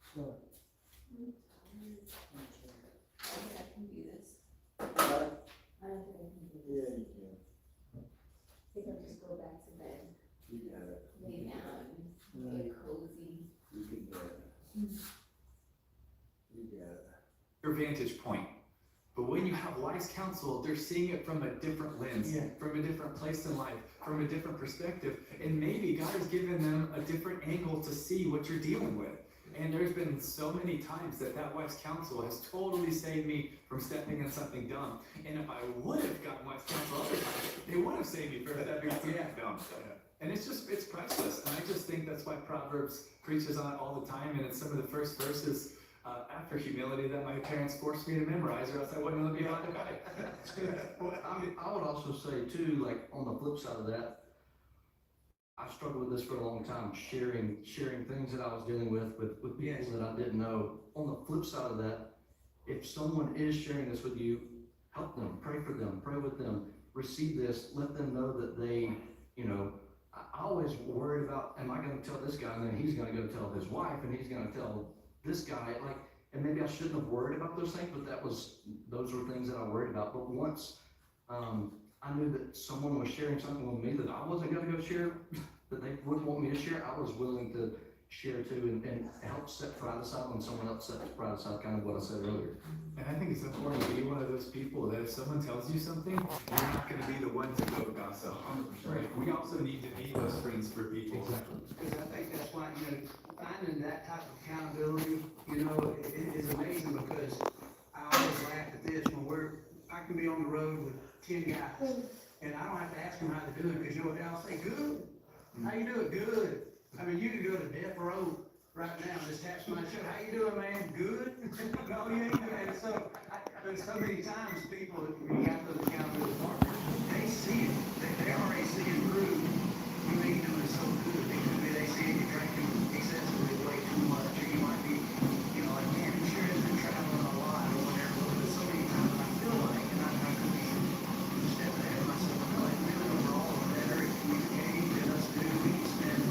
I can do this. I don't think I can do this. Yeah, you can. I think I'll just go back to bed, You got it. lay down, get cozy. You can do it. You got it. Your vantage point. But when you have wise counsel, they're seeing it from a different lens, from a different place in life, from a different perspective. And maybe God has given them a different angle to see what you're dealing with. And there's been so many times that wise counsel has totally saved me from stepping in something dumb. And if I would have gotten wise counsel other times, they would have saved me from stepping in something dumb. And it's priceless. And I just think that's why Proverbs preaches on it all the time. And it's some of the first verses after humility that my parents forced me to memorize, or else I wouldn't be able to guide. Well, I mean, I would also say too, like on the flip side of that, I struggled with this for a long time, sharing things that I was dealing with people that I didn't know. On the flip side of that, if someone is sharing this with you, help them, pray for them, pray with them, receive this, let them know that they, you know, I always worried about, am I going to tell this guy, and then he's going to go tell his wife, and he's going to tell this guy, like, and maybe I shouldn't have worried about those things, but those were things that I worried about. But once I knew that someone was sharing something with me that I wasn't going to go share, that they wouldn't want me to share, I was willing to share too and help set pride aside when someone else sets pride aside, kind of what I said earlier. And I think it's important to be one of those people that if someone tells you something, you're not going to be the one to go gossip. 100%. We also need to be those friends for people. Exactly. Because I think that's why, you know, finding that type of accountability, you know, is amazing, because I always laugh at this when I can be on the road with 10 guys, and I don't have to ask them how to do it, because you know what, I'll say, good. How you doing? Good. I mean, you could go to death row right now and just tap somebody's shoulder. How you doing, man? Good. No, you ain't good. And so, there's so many times people, when you have those accountability partners, they see it. They already see it through. You ain't doing so good. They see it. You're drinking excessively, way too much, or you might be, you know, like, man, you sure has been traveling a lot or whatever. But so many times I feel like, and I could be stepping ahead of myself, I feel like we're overall better at communicating than us do. We spend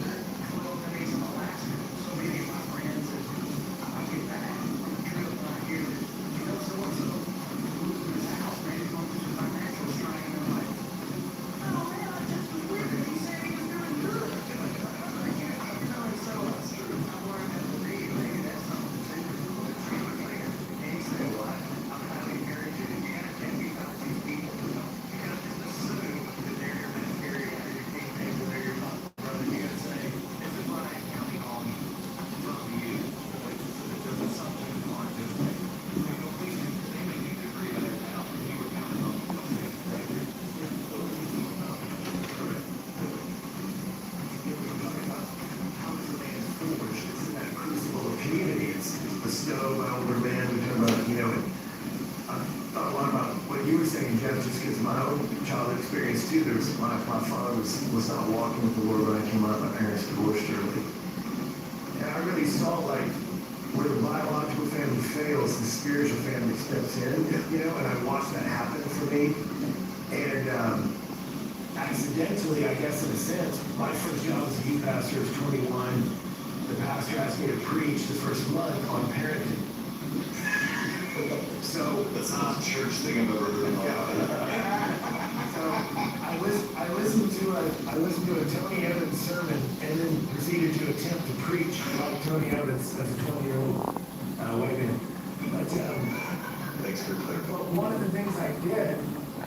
12 days in Alaska. So many of my friends, I get back from a trip and I hear that, you know, so-and-so moved to his house, man, he's going through some financial strain, and I'm like, oh man, I just was with him, he said he was doing good. You know, and so I've learned that to read, maybe that's something that's in the later. And he said, well, I'm highly encouraged you to can be about these people, because just assume that they're your inferior, or your teammates, or they're your brother, you gotta say, this is what I'm counting on from you. Like, this is something you want to do. You know, they may need to agree on it now, but you were counting on community. It's bestowed by older men. We talk about, you know, I thought a lot about what you were saying, Jeff, just because of my own childhood experience too. There was my father was not walking with the Lord when I came out. My parents divorced early, and I really saw like where the biological family fails, the spiritual family steps in. You know, and I watched that happen for me, and accidentally, I guess in a sense, my first job as a youth pastor was 21. The pastor asked me to preach the first month on parenting. So that's not a church thing I've ever heard about. So I listened to a Tony Evans sermon and then proceeded to attempt to preach like Tony Evans as a 20-year-old white man. But Thanks for clarifying. but one of the things I did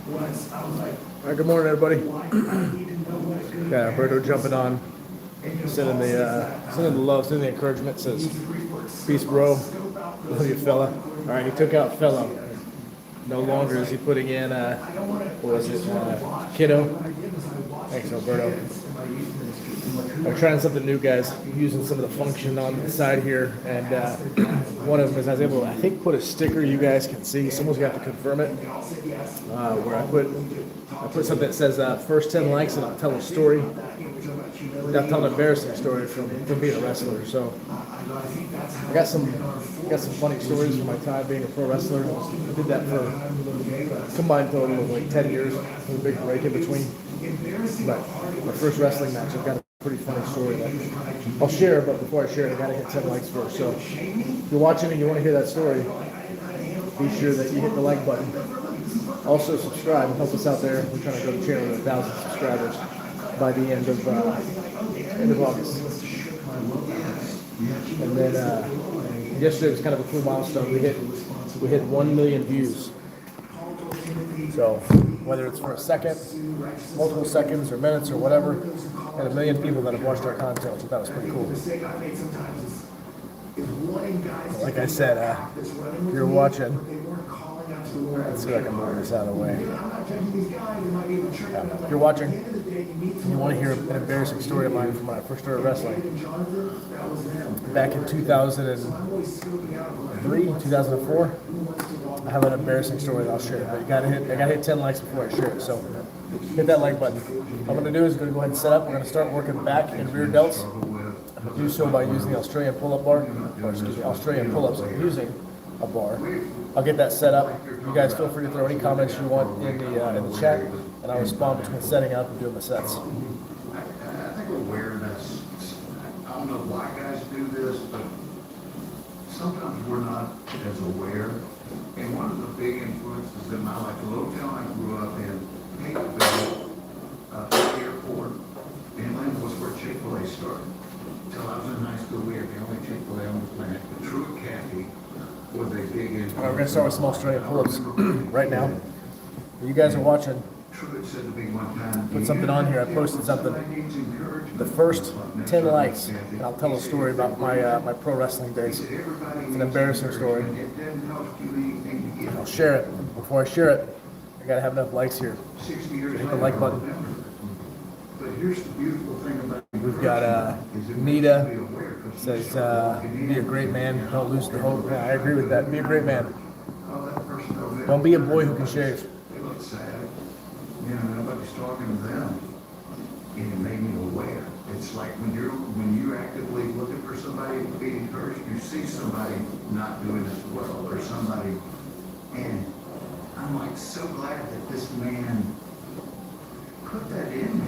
was I was like, All right, good morning, everybody. why I need to know what a good Yeah, Alberto parent is. jumping on, And, you know, sending Paul says the that, sending the love, sending the encouragement. Says, use the Greek word "Peace, bro. scope out those Love you, fella." All right, he took out fellow. No longer is he putting in what was it, kiddo. Thanks, Alberto. I'm trying something new, guys. Using some of the function on the side here, and one of them is I was able to, I think, put a sticker you guys can see. Someone's got to confirm it. Where I put something that says first 10 likes and I'll tell a story. Not telling an embarrassing story from being a wrestler. So I got some funny stories from my time being a pro wrestler. I did that for a combined total of like 10 years with a big break in between. But my first wrestling match, I've got Pretty funny story that I'll share, but before I share it, I gotta hit 10 likes first. So if you're watching and you want to hear that story, be sure that you hit the like button. Also subscribe and help us out there. We're trying to grow the channel to 1,000 subscribers by the end of August. And then yesterday was kind of a cool milestone. We hit 1 million views. So whether it's for a second, multiple seconds or minutes or whatever, and 1 million people that have watched our content, which I thought was pretty cool. Like I said, if you're watching, let's see if I can move this out of the way. If you're watching and you want to hear an embarrassing story of mine from when I first started wrestling, back in 2003, 2004, I have an embarrassing story that I'll share. But I gotta hit 10 likes before I share it. So hit that like button. What I'm gonna do is go ahead and set up. We're gonna start working back and rear delts. I'm gonna do so by using the Australian pull-up bar, or excuse me, Australian pull-ups using a bar. I'll get that set up. You guys feel free to throw any comments you want in the chat, and I'll respond between setting up and doing the sets. I think awareness, I don't know why guys do this, but sometimes we're not as aware. And one of the big influences in my life, the little town I grew up in, Hateville, airport, inland was where Chick-fil-A started. Until I was in high school, we had the only Chick-fil-A on the planet. The Truett Cafe was a big influence. All right, we're gonna start with some Australian pull-ups right now. You guys are watching. Truett said to me one time, Put something on here. I posted something. The first 10 likes, and I'll tell a story about my pro wrestling days. It's an embarrassing story. And I'll share it. Before I share it, I gotta have enough likes here. Hit the like button. But here's the beautiful thing about We've got Nita says, be a great man, don't lose the hope. Yeah, I agree with that. Be a great man. Don't be a boy who can shave. They look sad. You know, nobody's talking to them. And it made me aware. It's like when you're actively looking for somebody to be encouraged, you see somebody not doing as well or somebody, and I'm like so glad that this man put that in me.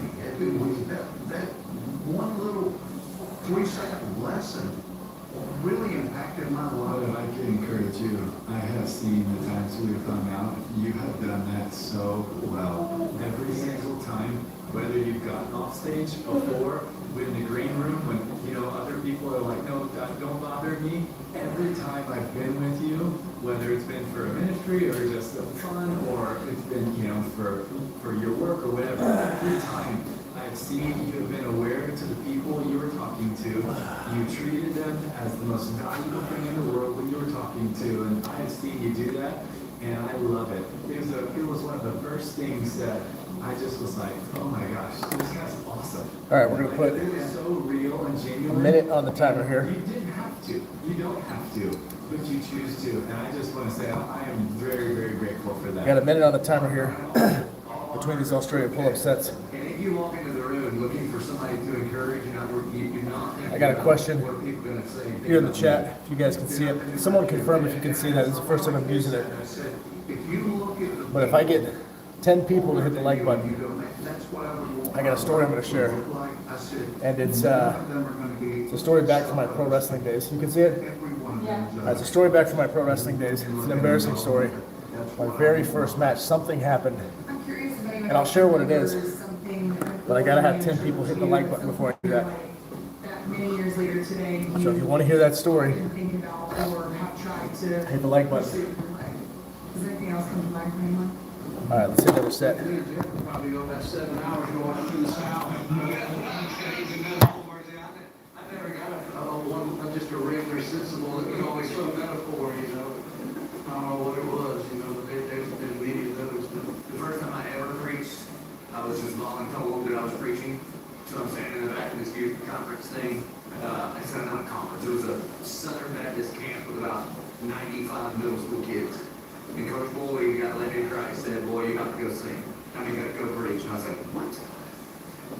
That one little 3-second lesson really impacted my life. But I can encourage you. I have seen the times we've hung out. You have done that so well. Every single time, whether you've gotten off stage before, in the green room, when other people are like, no, don't bother me. Every time I've been with you, whether it's been for a ministry or just fun, or it's been for your work or whatever, every time I've seen you have been aware to the people you were talking to. You treated them as the most valuable thing in the world when you were talking to, and I've seen you do that, and I love it. It was one of the first things that I just was like, oh my gosh, this guy's awesome. All right, we're gonna put It was so real and genuine. a minute on the timer here. You didn't have to. You don't have to, but you choose to, and I just want to say I am very, very grateful for that. I got a minute on the timer here between these Australian pull-up sets. And if you walk into the room looking for somebody to encourage, you're not I got a question what are people going to say? here in the chat, if you guys can see it. Someone confirm if you can see that. This is the first time I'm using it. I said, if you look at the But if I get 10 people to hit the like button, that's what I would want I got a story I'm gonna share. like. I said, And it's none of them are going to be a story back from my pro wrestling days. You can see it? every one of Yeah. them. It's a story back from my pro wrestling days. It's an embarrassing story. My very first match, something happened. I'm curious if anyone And I'll share what it is. remembers something But I gotta have 10 people hit the like button before I do that. that many years later today So if you want to hear that story, been thinking about or have tried to hit the like button. pursue in your life. Does anything else come to mind for anyone? All right, let's hit another set. Me and Jeff would probably go about 7 hours going up through the south. I never got just a regular sensible that was always so metaphor, I don't know what it was, but there's been many of those. The first time I ever preached, I was just voluntold that I was preaching. So I'm standing in the back of this youth conference thing. It's not a conference. It was a Southern Baptist camp with about 95 middle school kids. And Coach Boyd got led in Christ, said, boy, you got to go sing. You got to go preach. And I was like, what?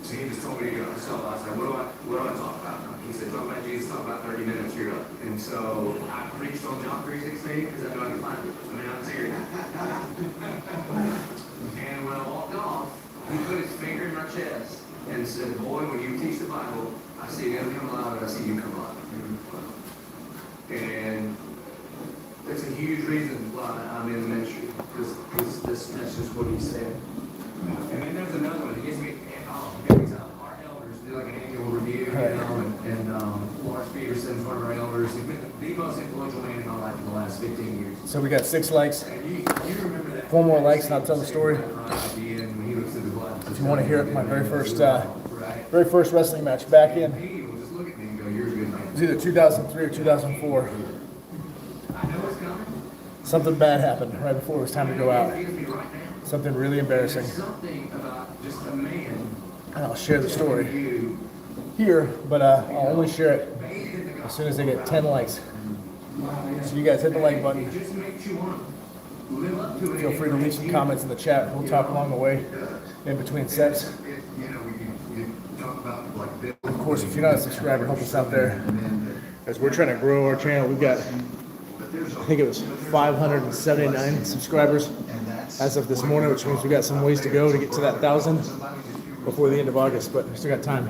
So he just told me to go. So I said, what do I talk about? He said, talk about Jesus, talk about 30 minutes, you're up. And so I preached on John 3:16 because I know I can find it. I mean, I'm serious. And when I walked off, he put his finger in my chest and said, boy, when you teach the Bible, I see them come alive and I see you come alive. And that's a huge reason why I'm in the ministry, because that's just what he said. And then there's another one, it gives me, every time our elders do like an annual review, and Lawrence Peterson's one of our elders, he's been the most influential man in my life in the last 15 years. So we got 6 likes. And you remember that? 4 more likes and I'll tell the story. When he looks at the blood. If you want to hear it, my very first wrestling match back in. He will just look at me and go, you're a good man. It was either 2003 or 2004. I know it's coming. Something bad happened right before it was time to go out. It gives me right now. Something really embarrassing. There's something about just a man. And I'll share the story You here, but I'll only share it as soon as they get 10 likes. So you guys hit the like button. It just makes you want to live up to it. Feel free to leave some comments in the chat. We'll talk along the way in between sets. You know, you talk about like this. Of course, if you're not a subscriber, help us out there. As we're trying to grow our channel, we've got, I think it was 579 subscribers as of this morning, which means we got some ways to go to get to that 1,000 before the end of August, but we still got time.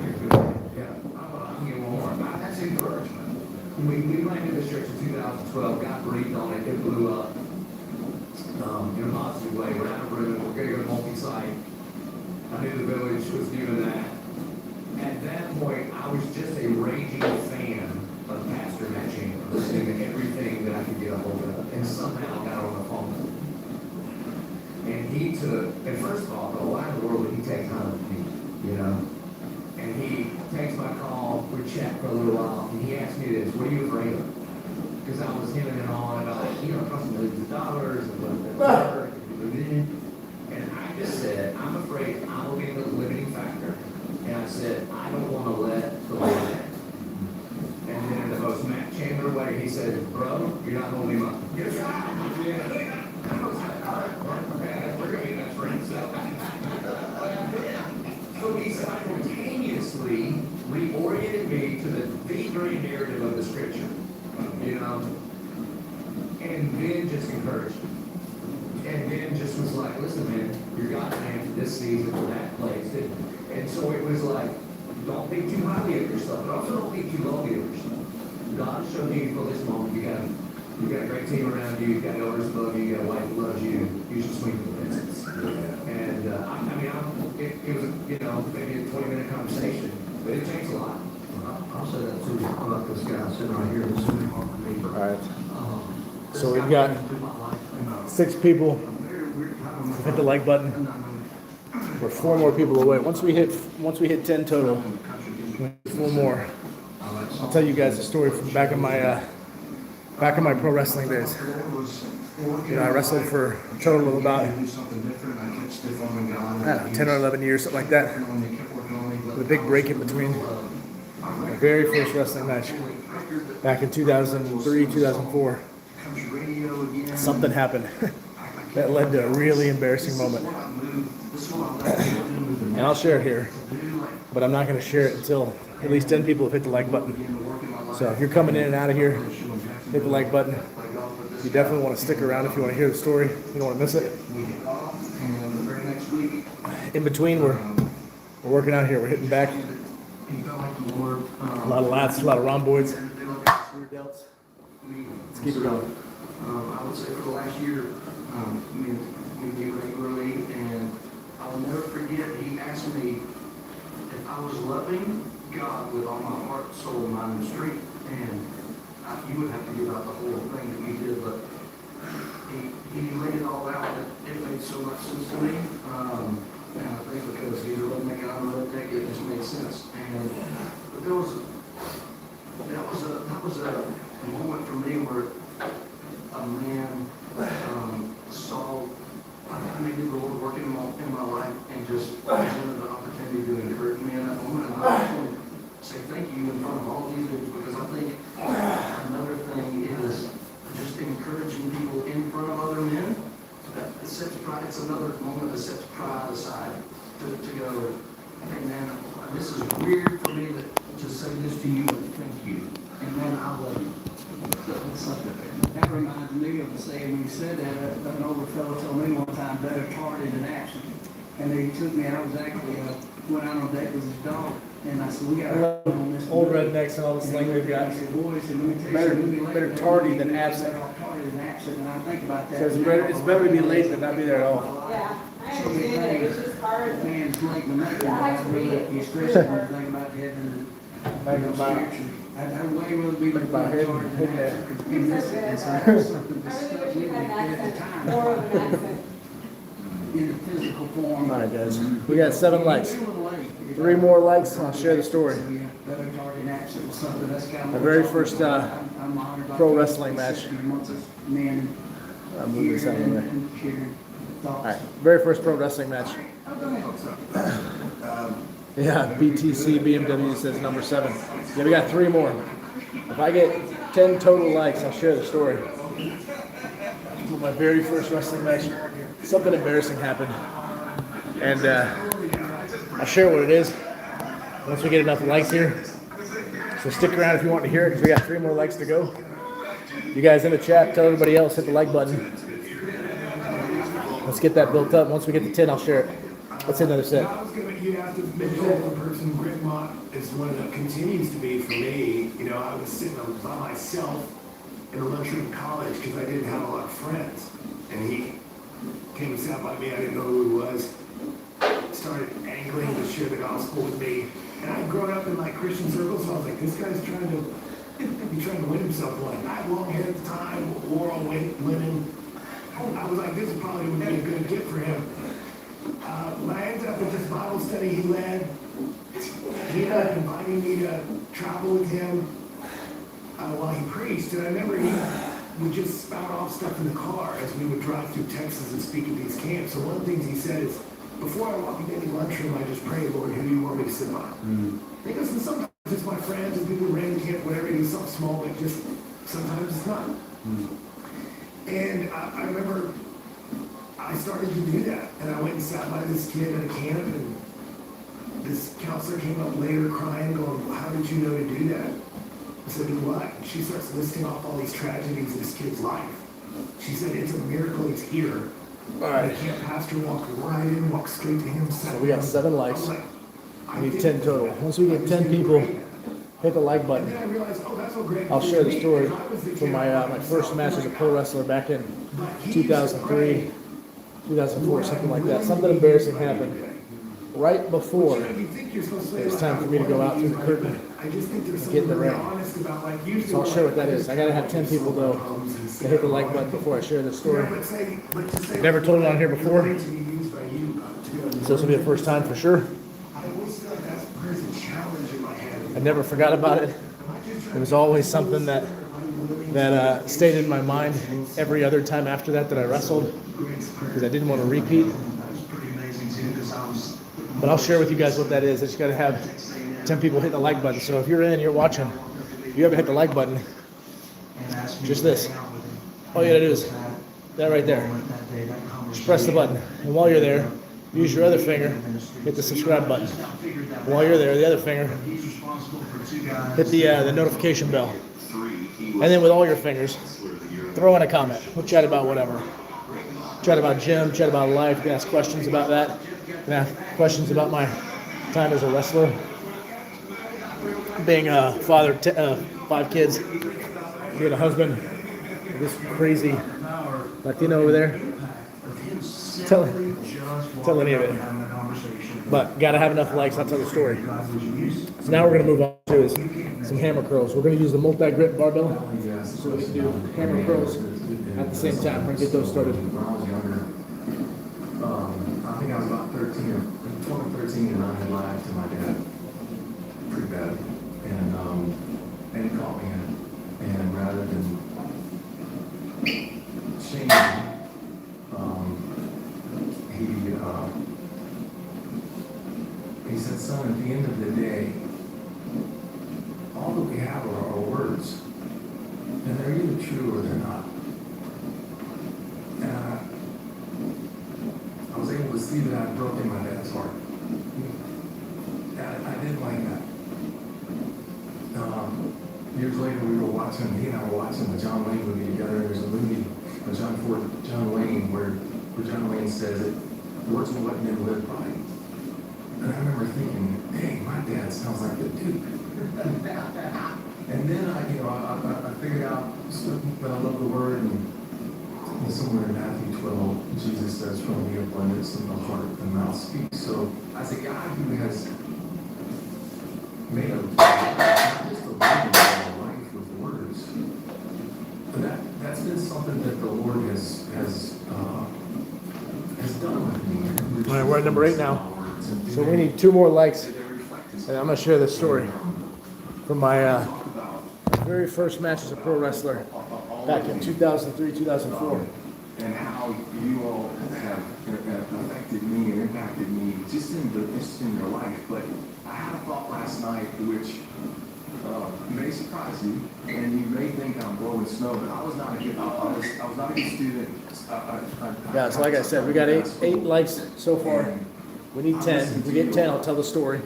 That's encouragement. We planted this church in 2012, God breathed on it, it blew up. In a positive way, we're out of room, we're gonna go to multi-site. I knew the village was doing that. At that point, I was just a raging fan of Pastor Matt Chamber, listening to everything that I could get a hold of, and somehow got on the phone. And he took, and first of all, why in the world would he take time with me, you know? And he takes my call, we chat for a little while, and he asked me this, what are you afraid of? Because I was hemming and hawing about, it costs millions of dollars, and whatever. And I just said, I'm afraid I will be the limiting factor. And I said, I don't want to let the Lord down. And then in the most Matt Chandler way, he said, bro, you're not holding him up. Yes, sir. Yeah. I was like, all right, we're going to be best friends. So he simultaneously reoriented me to the very narrative of the scripture, and then just encouraged me. And then just was like, listen, man, you're God's man for this season, for that place. And so it was like, don't think too highly of yourself, but also don't think too lowly of yourself. God showed you for this moment, you got a great team around you, you've got elders above you, you got a wife that loves you, you should swing for the fences. And it was, maybe a 20-minute conversation, but it takes a lot. I'll say that too about this guy sitting right here. This is hard for me. All right. So we've got 6 people. Hit the like button. We're 4 more people away. Once we hit 10 total, 4 more. I'll tell you guys a story from back in my pro wrestling days. I wrestled for a total of about 10 or 11 years, something like that. With a big break in between. My very first wrestling match back in 2003, 2004. Something happened that led to a really embarrassing moment. And I'll share it here, but I'm not going to share it until at least 10 people have hit the like button. So if you're coming in and out of here, hit the like button. You definitely want to stick around if you want to hear the story. You don't want to miss it. In between, we're working out here. We're hitting back. A lot of lats, a lot of rhomboids. Let's keep it going. I would say for the last year, we meet regularly, and I'll never forget, he asked me if I was loving God with all my heart, soul, mind, and strength, and you would have to give out the whole thing that we did, but he laid it all out, and it made so much sense to me, and I think because he's a love making, I'm a love taker, it just made sense, but that was a moment for me where a man saw maybe the Lord working in my life and just presented the opportunity to encourage me in that moment. And I just want to say thank you in front of all these dudes, because I think another thing is just encouraging people in front of other men. It sets pride. It's another moment that sets pride aside to go, hey man, this is weird for me to say this to you, but thank you. And man, I love you. That reminds me of the saying when you said that, an older fellow told me one time, better tardy than absent. and they took me, I was actually, went out on a date with his dog, and I said, we gotta on this. Old rednecks and all the slang they've got. He said, boys, let me tell you Better- something, we'll be better late. tardy than absent. Better tardy than absent, and I think about that. Says it's better to be late than not be there at all. Yeah, I understand it, it's just hard. Man's late to make it, Yeah, I I have to read really, it. you stress it when you think about heaven Think and about- spiritually. I'd way rather be. Think about heaven, retarded hitting than it. absent. You're And so good this- at and that. something I that really stuck wish you with had me an at the accent, time. more of an accent. In the physical form. All right, guys. We got 7 likes. It's a little late. 3 more likes, and I'll share the story. So, yeah, better tardy than absent or something, that's kind of. My very first, I'm honored by pro people wrestling match. sitting amongst us men I'll move this out of the way. and sharing thoughts. All right, very first pro wrestling match. Yeah, BTC BMW says number 7. Yeah, we got 3 more. If I get 10 total likes, I'll share the story. My very first wrestling match, something embarrassing happened, and I'll share what it is once we get enough likes here. So stick around if you want to hear it, because we got 3 more likes to go. You guys in the chat, tell everybody else, hit the like button. Let's get that built up. Once we get to 10, I'll share it. Let's hit another set. I was gonna, you have to admit that one person, Gridmont, is one that continues to be for me. You know, I was sitting by myself in a lunchroom in college because I didn't have a lot of friends. And he came and sat by me, I didn't know who he was. Started angling to share the gospel with me. And I'd grown up in like Christian circles, so I was like, this guy's trying to win himself one. I had long hair at the time, wore all linen. I was like, this is probably would be a good gift for him. When I ended up at this Bible study he led, he ended up inviting me to travel with him while he preached. And I remember he would just spout off stuff in the car as we would drive through Texas and speak at these camps. So one of the things he said is, before I walk into any lunchroom, I just pray, Lord, who do you want me to sit by? Because sometimes it's my friends and people who ran the camp, whatever, it is something small, but just sometimes it's not. And I remember I started to do that, and I went and sat by this kid at a camp, and this counselor came up later crying, going, how did you know to do that? I said, do what? And she starts listing off all these tragedies in this kid's life. She said, it's a miracle he's here. All right. The camp pastor walked right in, walked straight to him. So we got 7 likes. I was like, We need 10 total. Once we get 10 people, hit the like button. and then I realized, oh, that's what Greg I'll did share to the me. story I was the from kid my I my was first so match as a glad. pro wrestler back in But he used to 2003, pray, 2004, something like that. Something embarrassing happened right before you think you're supposed to say, it was like, time for me to go out through the curtain. I just think there's Get in the something really ring. honest about, like, usually So I'll share what that is. I gotta have 10 people though to hit the like button before I share this story. But to say, Never told it on here before, to be used by you, to be able to- so this will be the first time for sure. I always feel like there's a challenge in my head. I never forgot about it. It was always something that stayed in my mind every other time after that I wrestled, because I didn't want to repeat. But I'll share with you guys what that is. I just got to have 10 people hit the like button. So if you're in, you're watching, you haven't hit the like button, just this. All you got to do is that right there. Just press the button. And while you're there, use your other finger, hit the subscribe button. While you're there, the other finger, hit the notification bell. And then with all your fingers, throw in a comment. We'll chat about whatever. Chat about gym, chat about life. You can ask questions about that. You can ask questions about my time as a wrestler. Being a father, 5 kids. Being a husband. This crazy Latino over there. Tell any of it. But gotta have enough likes, I'll tell the story. So now we're gonna move on to is some hammer curls. We're gonna use the multi-grip barbell. So we can do hammer curls at the same time. We're gonna get those started. When I was younger, I think I was about 13 or 12 or 13, and I had lied to my dad pretty bad. And he caught me in it. And rather than shame me, he said, son, at the end of the day, all that we have are our words. And they're either true or they're not. And I was able to see that I'd broken my dad's heart. And I didn't like that. Years later, we were watching, he and I were watching the John Wayne movie together. There's a movie with John Wayne where John Wayne says that words and what men live by. And I remember thinking, dang, my dad sounds like the Duke. And then I figured out that I love the word, and somewhere in Matthew 12, Jesus says, from the abundance of the heart, the mouth speaks. So as a guy who has made a not just a living, but a life with words, that's been something that the Lord has done with me. All right, we're at number 8 now. So we need 2 more likes. And I'm going to share this story from my very first match as a pro wrestler back in 2003, 2004. And how you all have affected me and impacted me just in your life. But I had a thought last night which may surprise you, and you may think I'm blowing snow, but I was not a good student. Yeah, so like I said, we got 8 likes so far. We need 10. If we get 10, I'll tell the story.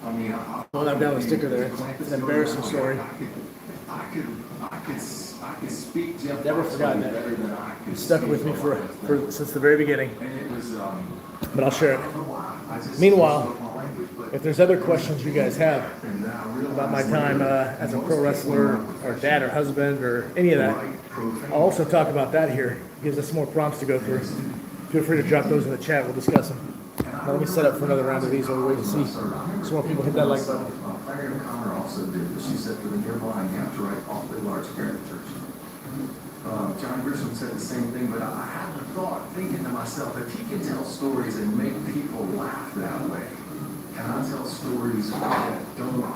Well, I've got a sticker there. It's an embarrassing story. I could speak Jeff Never forgotten it. It's stuck with me since the very beginning. But I'll share it. Meanwhile, if there's other questions you guys have about my time as a pro wrestler, or dad, or husband, or any of that, I'll also talk about that here. It gives us more prompts to go through. Feel free to drop those in the chat. We'll discuss them. Now let me set up for another round of these while we wait to see some more people hit that like button. Also did, but she said for the nearby and have to write awfully large characters. John Grisham said the same thing, but I had the thought, thinking to myself, if he can tell stories and make people laugh that way, can I tell stories that don't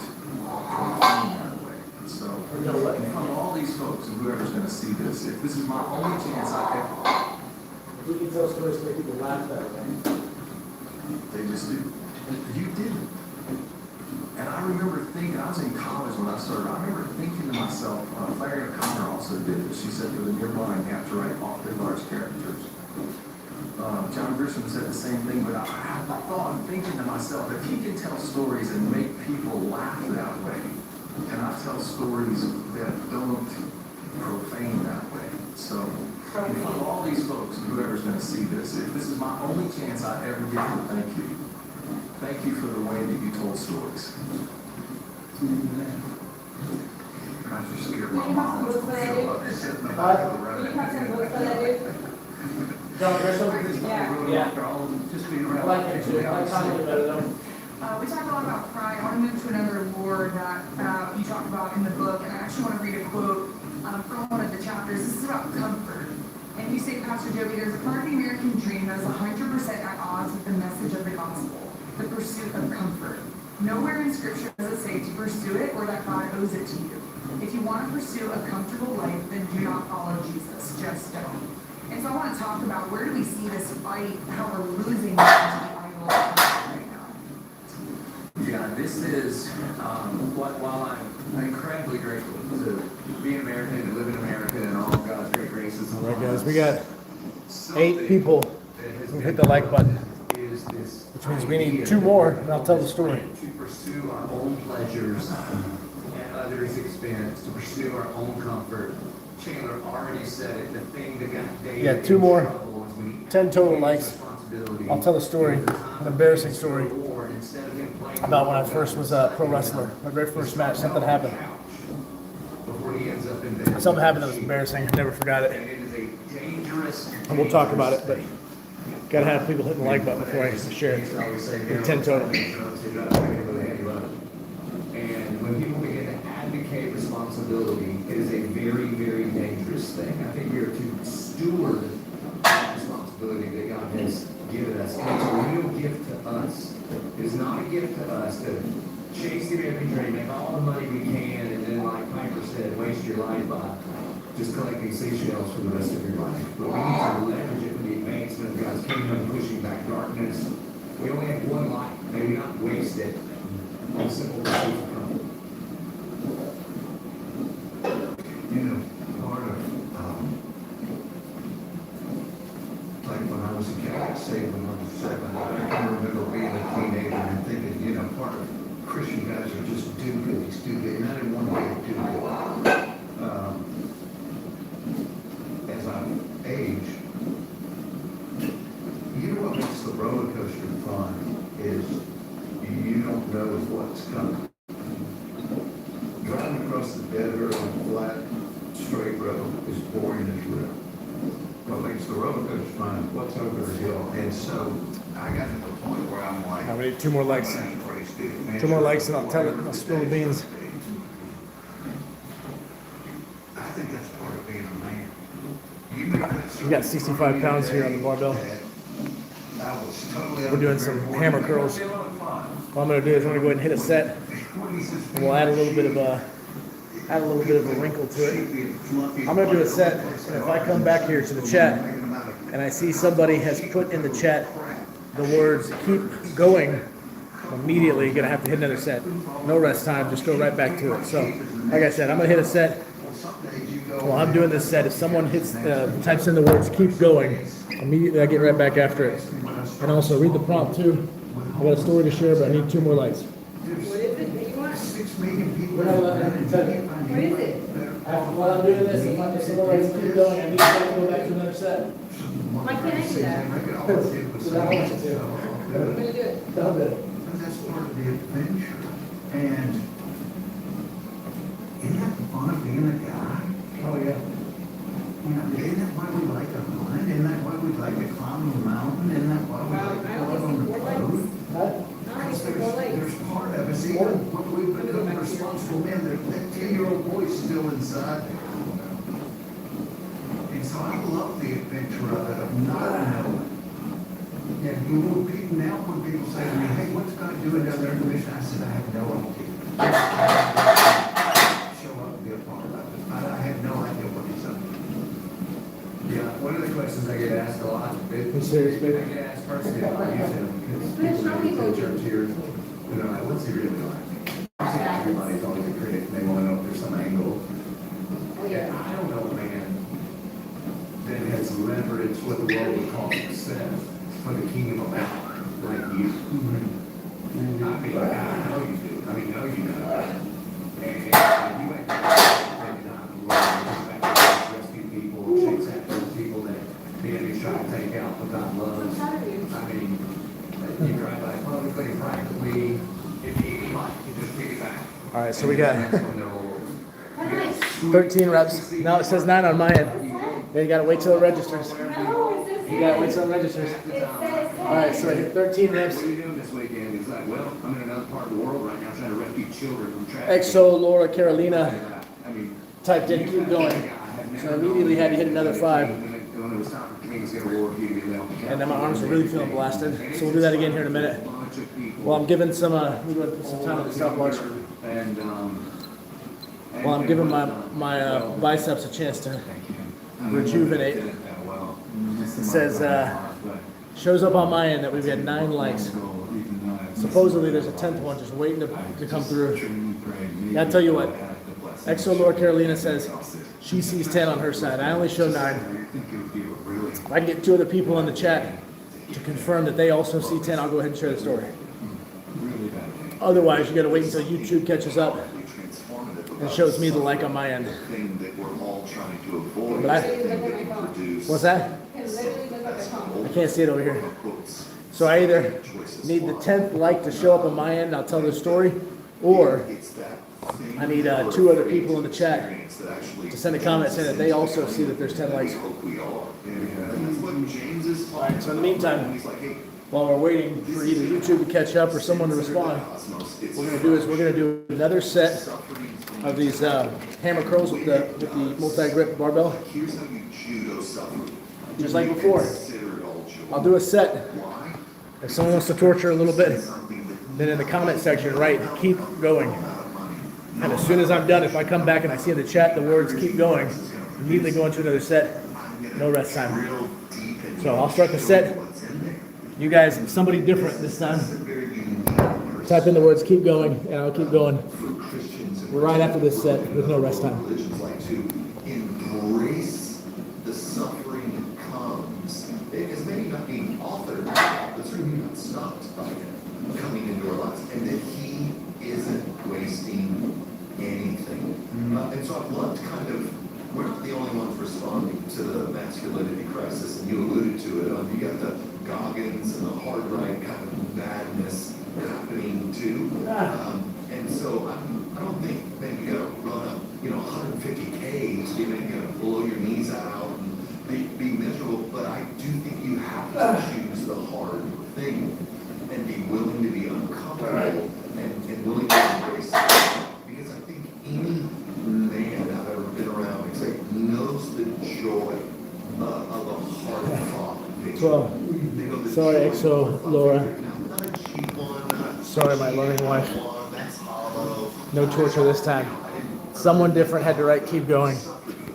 profane that way? So, from all these folks and whoever's going to see this, if this is my only chance I can, We can tell stories to make people laugh that way. they just do. You didn't. And I remember thinking, I was in college when I started, I remember thinking to myself, Larry O'Connor also did it. She said, for the nearby, you have to write awfully large characters. John Grisham said the same thing, but I had the thought, thinking to myself, if he can tell stories and make people laugh that way, can I tell stories that don't profane that way? So, from all these folks and whoever's going to see this, if this is my only chance I ever get to thank you. Thank you for the way that you told stories. I just scared my mom. Will you pass some books for that dude? John Grisham? Yeah. Just being I around. like it too. I like talking about it though. We talked a lot about pride. I want to move to another word that you talked about in the book, and I actually want to read a quote from one of the chapters. This is about comfort. And you say, Pastor Joby, there's a part of the American dream that is 100% at odds with the message of the gospel, the pursuit of comfort. Nowhere in Scripture does it say to pursue it or that God owes it to you. If you want to pursue a comfortable life, then do not follow Jesus. Just don't. And so I want to talk about where do we see this fight, how we're losing that to the idol of comfort right now. Yeah, this is, while I'm incredibly grateful to be an American and live in America and all of God's great graces. All right, guys, we got 8 people who hit the like button, which means we need 2 more, and I'll tell the story. To pursue our own pleasures at others' expense, to pursue our own comfort. Chandler already said it, the thing that got David Yeah, 2 more. in trouble was when he 10 total likes. responsibility. I'll tell a story, an embarrassing story about when I first was a pro wrestler. My very first match, something happened. Something happened that was embarrassing. I never forgot it. And we'll talk about it, but gotta have people hit the like button before I share it. 10 total. And when people begin to advocate responsibility, it is a very, very dangerous thing. I think we are to steward that responsibility that God has given us. And it's a real gift to us. It is not a gift to us to chase the American dream, make all the money we can, and then, like Piper said, waste your life by just collecting seashells for the rest of your life. But we need to leverage it for the advancement of God's kingdom, pushing back darkness. We only have one life. May we not waste it on simple pursuit of comfort. You know, part of, like when I was a Catholic, say when I was 7, I can remember being a teenager and thinking, you know, part of Christian guys are just do-goodies, do-goodies, and I didn't want to be a do-good. As I age, knows what's coming. Driving across the dead earth, flat, straight road is boring as real. What makes the roller coaster fun? What's over the hill? And so I got to the point where I'm like, I need 2 more likes. 2 more likes and I'll tell it. I'll spill the beans. I think that's part of being a man. You make that We got 65 pounds here on the barbell. I was totally We're doing some hammer curls. What I'm gonna do is I'm gonna go ahead and hit a set, and we'll add a little bit of a wrinkle to it. I'm gonna do a set, and if I come back here to the chat and I see somebody has put in the chat the words "keep going," I'm immediately gonna have to hit another set. No rest time, just go right back to it. So, like I said, I'm gonna hit a set. While I'm doing this set, if someone types in the words "keep going," immediately I get right back after it. And also read the prompt too. I got a story to share, but I need 2 more likes. What is it that you want? 6 million people. What is it? While I'm doing this, if someone writes "keep going," I need to go back to another set. Why can't I do that? Because I want you to. I'm gonna do it. Don't do it. That's part of the adventure. And isn't that the fun of being a guy? Oh yeah. You know, isn't that why we like to hunt? Isn't that why we like to climb a mountain? Isn't that why we like to go out on the road? Because there's part of us, even when we become responsible men, that 10-year-old boy's still inside. And so I love the adventure of it, of not knowing. And you know, now when people say to me, hey, what's God doing down there in the mission? I said, I have no idea. Show up and be a part of it. I have no idea what he's up to. Yeah, one of the questions I get asked a lot, You serious, baby? I get asked personally about you, because people in the church here, you know, like, what's he really like? Everybody's always a critic, they wanna know if there's some angle. Oh, yeah. I don't know a man that has leveraged what the world would call success for the kingdom of power, like you. I mean, I know you do, I mean, know you know. And you ain't taking on the world, rescue people, chase after the people that the enemy's trying to take out, but God loves. I'm proud of you. I mean, you drive by publicly, privately, if you like, you just piggyback. All right, so we got How nice. 13 reps. Now it says 9 on my end. Then you gotta wait till it registers. No, it says You gotta wait till it registers. It says. All right, so I hit 13 reps. What are you doing this weekend? It's like, well, I'm in another part of the world right now trying to rescue children from traffic. Exo Laura Carolina I mean, typed in "keep going," so I immediately had to hit another 5. when it was time for Kings to get a war, he did that. And then my arms are really feeling blasted. So we'll do that again here in a minute. Well, I'm giving some we're gonna put some time on the stopwatch. And, Well, I'm giving my biceps a chance to rejuvenate. It says shows up on my end that we've had 9 likes. Supposedly there's a 10th one just waiting to come through. Yeah, I tell you what, Exo Laura Carolina says she sees 10 on her side. I only show 9. If I can get 2 other people in the chat to confirm that they also see 10, I'll go ahead and share the story. Otherwise, you gotta wait until YouTube catches up and shows me the like on my end. Thing that we're all trying to avoid. But what's that? Can literally look at the phone. I can't see it over here. So I either need the 10th like to show up on my end, I'll tell the story, or I need 2 other people in the chat to send a comment saying that they also see that there's 10 likes. Alright, so in the meantime, while we're waiting for either YouTube to catch up or someone to respond, what we're gonna do another set of these hammer curls with the multi-grip barbell. Just like before. I'll do a set. If someone wants to torture a little bit, then in the comment section write "keep going." And as soon as I'm done, if I come back and I see in the chat the words "keep going," immediately go into another set. No rest time. So I'll start the set. You guys, somebody different this time. Type in the words "keep going," and I'll keep going. We're right after this set with no rest time. Embrace the suffering that comes. As many not being authored, but certainly not stopped by coming into our lives, and that he isn't wasting anything. And so I'd love to kind of, we're not the only ones responding to the masculinity crisis, and you alluded to it. You got the Goggins and the hard right kind of madness happening too. And so I don't think that you gotta run up, 150K to even blow your knees out and be miserable, but I do think you have to choose the hard thing and be willing to be uncomfortable and willing to embrace it. Because I think any man I've ever been around except knows the joy of a hard-fought victory. Well, They know the sorry, joy Exo, of a Laura. victory. Now, not a cheap one, not a Sorry, my loving cheap wife. one, that's hollow. No torture this time. Someone different had to write keep going,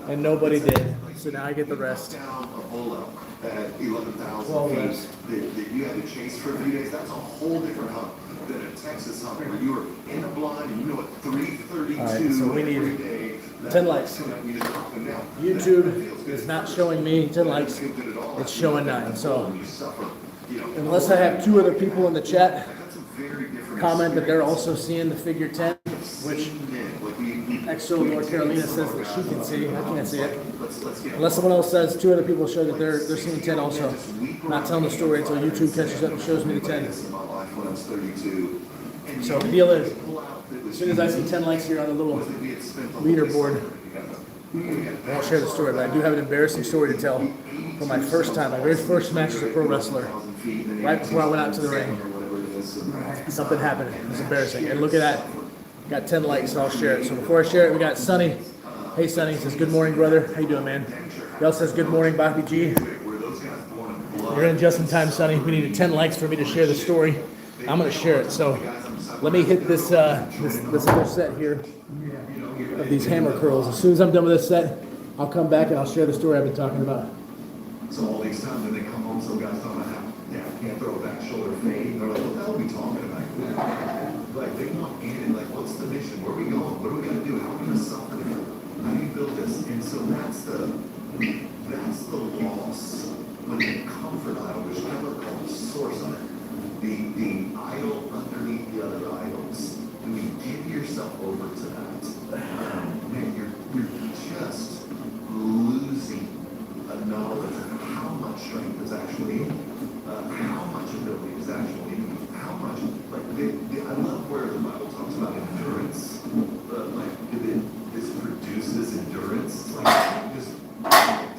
and nobody did. So now I get the rest. Down a bull elk at 11,000 12 feet reps. that you had to chase for a few days. That's a whole different hunt than a Texas hunt where you were in a blind and at 3:32 All right, so we need every day. 10 likes. You just knock them down. YouTube is not showing me 10 likes. It's showing 9. So unless I have 2 other people in the chat comment that they're also seeing the figure 10, which Exo North Carolina says that she can see. I can't see it. Unless someone else says 2 other people show that they're seeing 10 also. Not telling the story until YouTube catches up and shows me the 10. So the deal is, as soon as I see 10 likes here on the little leaderboard, I won't share the story, but I do have an embarrassing story to tell. For my first time, my very first match as a pro wrestler, right before I went out to the ring, something happened. It was embarrassing. And look at that. Got 10 likes, so I'll share it. So before I share it, we got Sonny. Hey, Sonny. Says, good morning, brother. How you doing, man? He also says, good morning, Bobby G. You're in just in time, Sonny. We needed 10 likes for me to share the story. I'm going to share it. So let me hit this other set here of these hammer curls. As soon as I'm done with this set, I'll come back and I'll share the story I've been talking about. So all these times when they come home, some guys don't have, can't throw a back shoulder fade. They're like, what the hell are we talking about? Like, they want in, like, what's the mission? Where are we going? What are we gonna do? How are we gonna suffer? How do you build this? And so that's the loss when the comfort idol, which never called the source of it, the idol underneath the other idols. When you give yourself over to that, man, you're just losing a knowledge of how much strength is actually in you, how much ability is actually in you, how much, like, I love where the Bible talks about endurance, like, this produces endurance. It's like, you just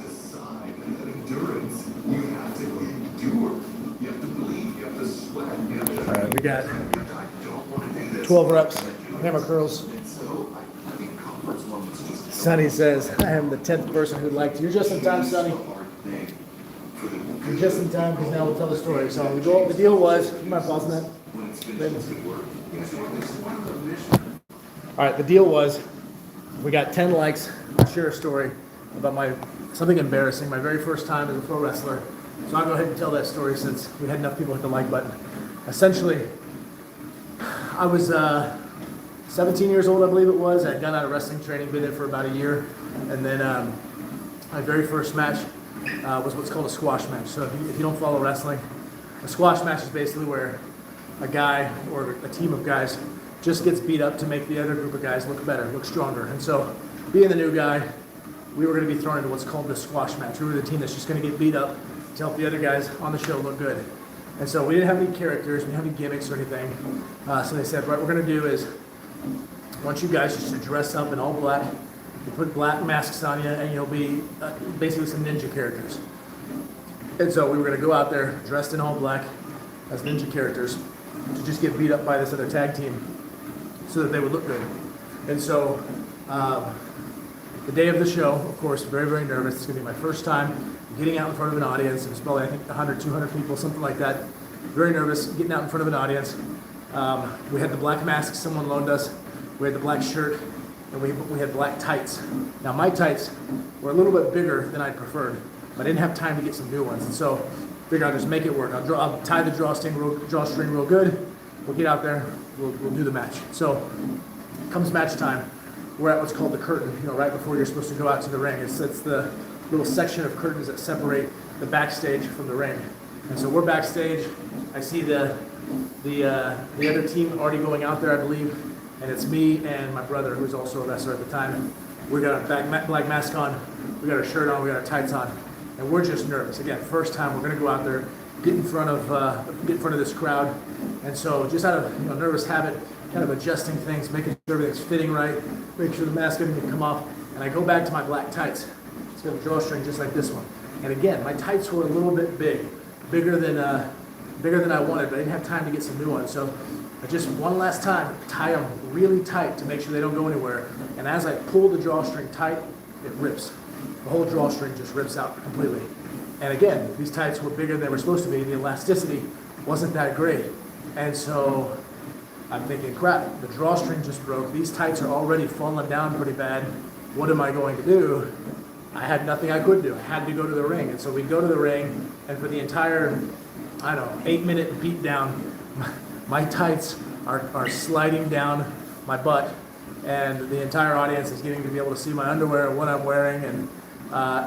decide that endurance, you have to endure, you have to bleed, you have to sweat, you have to. All right, we got I don't want to do this. 12 reps, hammer curls. And so, I think comfort's one that's just. Sonny says, I am the 10th person who liked you. You're just in time, Sonny. You're just in time because now we'll tell the story. So the deal was, you mind pausing that? All right, the deal was, we got 10 likes to share a story about something embarrassing, my very first time as a pro wrestler. So I'll go ahead and tell that story since we had enough people hit the like button. Essentially, I was 17 years old, I believe it was. I'd gone out of wrestling training, been there for about a year. And then my very first match was what's called a squash match. So if you don't follow wrestling, a squash match is basically where a guy or a team of guys just gets beat up to make the other group of guys look better, look stronger. And so being the new guy, we were going to be thrown into what's called the squash match. We were the team that's just going to get beat up to help the other guys on the show look good. And so we didn't have any characters, we didn't have any gimmicks or anything. So they said, what we're going to do is, I want you guys just to dress up in all black. You put black masks on you, and you'll be basically some ninja characters. And so we were going to go out there dressed in all black as ninja characters to just get beat up by this other tag team so that they would look good. And so the day of the show, of course, very, very nervous. It's going to be my first time getting out in front of an audience. It was probably, I think, 100, 200 people, something like that. Very nervous, getting out in front of an audience. We had the black masks someone loaned us. We had the black shirt, and we had black tights. Now my tights were a little bit bigger than I preferred, but I didn't have time to get some new ones. And so I figured I'll just make it work. I'll tie the drawstring real good. We'll get out there, we'll do the match. So comes match time. We're at what's called the curtain, right before you're supposed to go out to the ring. It's the little section of curtains that separate the backstage from the ring. And so we're backstage. I see the other team already going out there, I believe. And it's me and my brother, who was also a wrestler at the time. We got our black mask on, we got our shirt on, we got our tights on, and we're just nervous. Again, first time, we're gonna go out there, get in front of this crowd. And so just out of nervous habit, kind of adjusting things, making sure everything's fitting right, making sure the mask doesn't come off. And I go back to my black tights. It's got a drawstring just like this one. And again, my tights were a little bit bigger than I wanted, but I didn't have time to get some new ones. So I just one last time tie them really tight to make sure they don't go anywhere. And as I pull the drawstring tight, it rips. The whole drawstring just rips out completely. And again, these tights were bigger than they were supposed to be. The elasticity wasn't that great. And so I'm thinking, crap, the drawstring just broke. These tights are already falling down pretty bad. What am I going to do? I had nothing I could do. I had to go to the ring. And so we go to the ring, and for the entire, 8-minute beat down, my tights are sliding down my butt, and the entire audience is getting to be able to see my underwear and what I'm wearing, and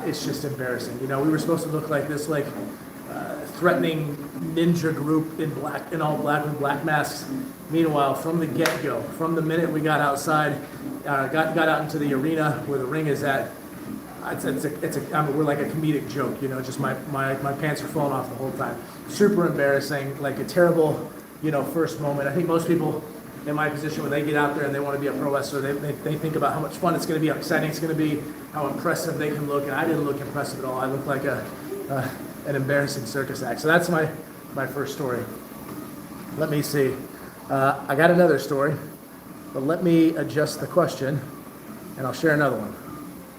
it's just embarrassing. We were supposed to look like this, threatening ninja group in all black with black masks. Meanwhile, from the get-go, from the minute we got outside, got out into the arena where the ring is at, we're like a comedic joke, just my pants are falling off the whole time. Super embarrassing, like a terrible, first moment. I think most people in my position, when they get out there and they want to be a pro wrestler, they think about how much fun it's going to be, how exciting it's going to be, how impressive they can look, and I didn't look impressive at all. I looked like an embarrassing circus act. So that's my first story. Let me see. I got another story, but let me adjust the question, and I'll share another one.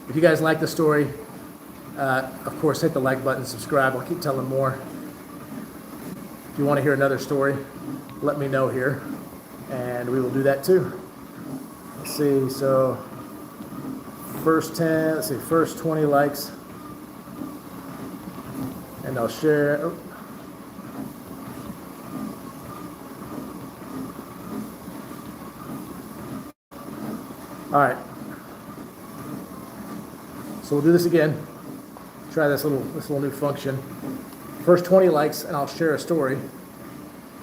If you guys like the story, of course, hit the like button, subscribe. I'll keep telling more. If you want to hear another story, let me know here, and we will do that too. Let's see, so first 20 likes, and I'll share. Oh. All right. So we'll do this again. Try this little new function. First 20 likes, and I'll share a story.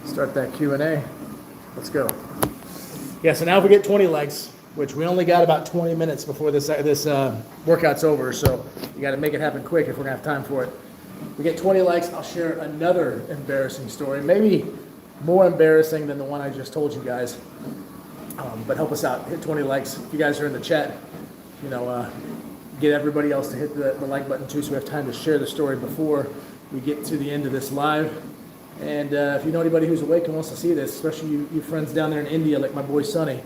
Start that Q&A. Let's go. Yeah. So now if we get 20 likes, which we only got about 20 minutes before this workout's over, so you got to make it happen quick if we're gonna have time for it. If we get 20 likes, I'll share another embarrassing story, maybe more embarrassing than the one I just told you guys. But help us out. Hit 20 likes. If you guys are in the chat, get everybody else to hit the like button too, so we have time to share the story before we get to the end of this live. And if you know anybody who's awake and wants to see this, especially you friends down there in India, like my boy Sonny,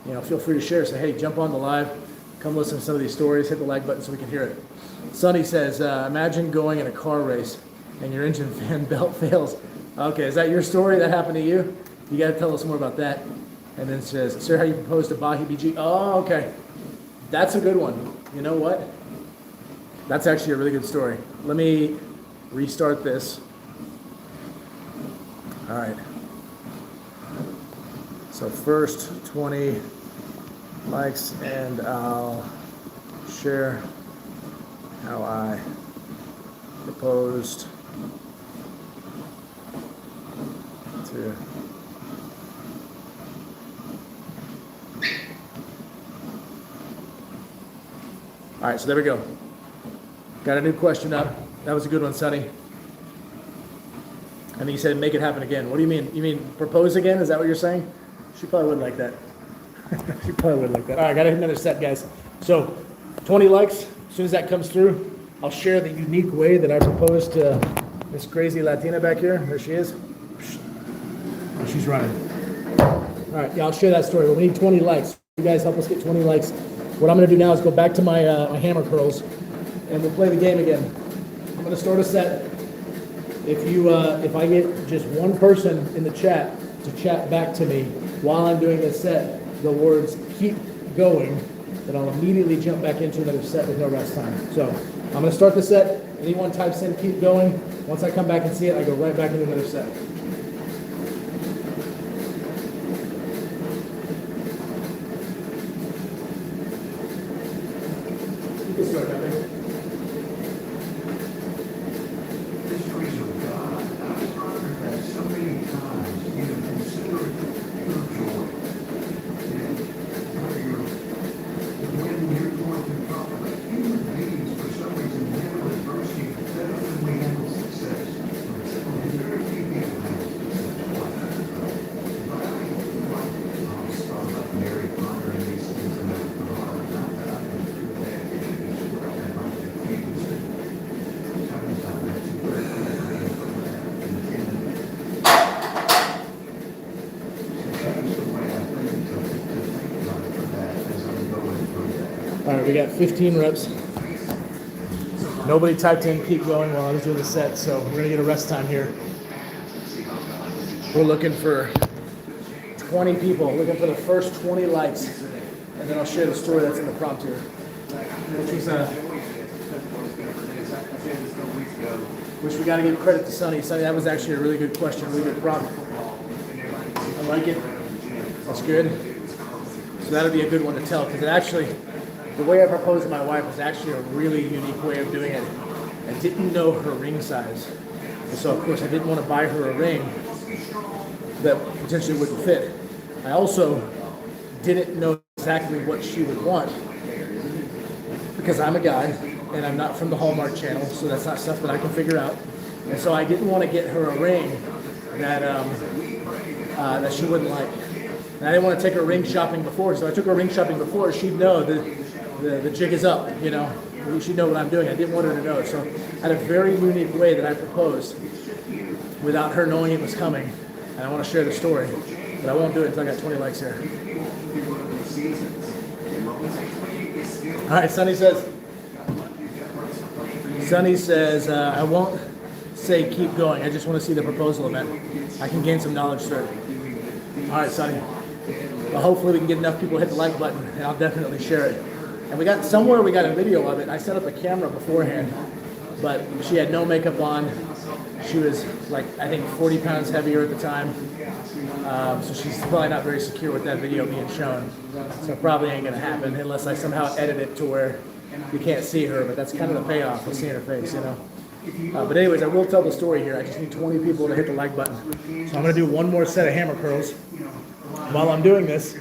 feel free to share. Say, hey, jump on the live, come listen to some of these stories, hit the like button so we can hear it. Sonny says, imagine going in a car race and your engine fan belt fails. Okay, is that your story? That happened to you? You got to tell us more about that. And then says, sir, how you proposed to Bahi BG? Oh, okay. That's a good one. You know what? That's actually a really good story. Let me restart this. All right. So first 20 likes, and I'll share how I proposed to All right, so there we go. Got a new question up. That was a good one, Sonny. And then you said make it happen again. What do you mean? You mean propose again? Is that what you're saying? She probably would like that. She probably would like that. All right, got to hit another set, guys. So 20 likes. As soon as that comes through, I'll share the unique way that I proposed to this crazy Latina back here. There she is. She's running. All right, yeah, I'll share that story. But we need 20 likes. You guys help us get 20 likes. What I'm going to do now is go back to my hammer curls, and we'll play the game again. I'm going to start a set. If I get just one person in the chat to chat back to me while I'm doing this set, the words "keep going," then I'll immediately jump back into another set with no rest time. So I'm going to start the set. Anyone types in "keep going." Once I come back and see it, I go right back into another set. All right, we got 15 reps. Nobody typed in keep going while I was doing the set, so we're gonna get a rest time here. We're looking for 20 people, looking for the first 20 likes, and then I'll share the story that's in the prompt here. Which we gotta give credit to Sonny. Sonny, that was actually a really good question, really good prompt. I like it. That's good. So that'll be a good one to tell, because it actually, the way I proposed to my wife was actually a really unique way of doing it. I didn't know her ring size. And so of course I didn't want to buy her a ring that potentially wouldn't fit. I also didn't know exactly what she would want, because I'm a guy and I'm not from the Hallmark Channel, so that's not stuff that I can figure out. And so I didn't want to get her a ring that that she wouldn't like. And I didn't want to take her ring shopping before, so I took her ring shopping before. She'd know the jig is up, you know. She'd know what I'm doing. I didn't want her to know, so I had a very unique way that I proposed without her knowing it was coming. And I want to share the story, but I won't do it until I got 20 likes here. All right, Sonny says, I won't say keep going. I just want to see the proposal event. I can gain some knowledge through it. All right, Sonny. Well, hopefully we can get enough people to hit the like button, and I'll definitely share it. And we got a video of it. I set up a camera beforehand, but she had no makeup on. She was like, I think 40 pounds heavier at the time. So she's probably not very secure with that video being shown. So it probably ain't gonna happen unless I somehow edit it to where you can't see her, but that's kind of the payoff of seeing her face, you know. But anyways, I will tell the story here. I just need 20 people to hit the like button. So I'm gonna do one more set of hammer curls. While I'm doing this,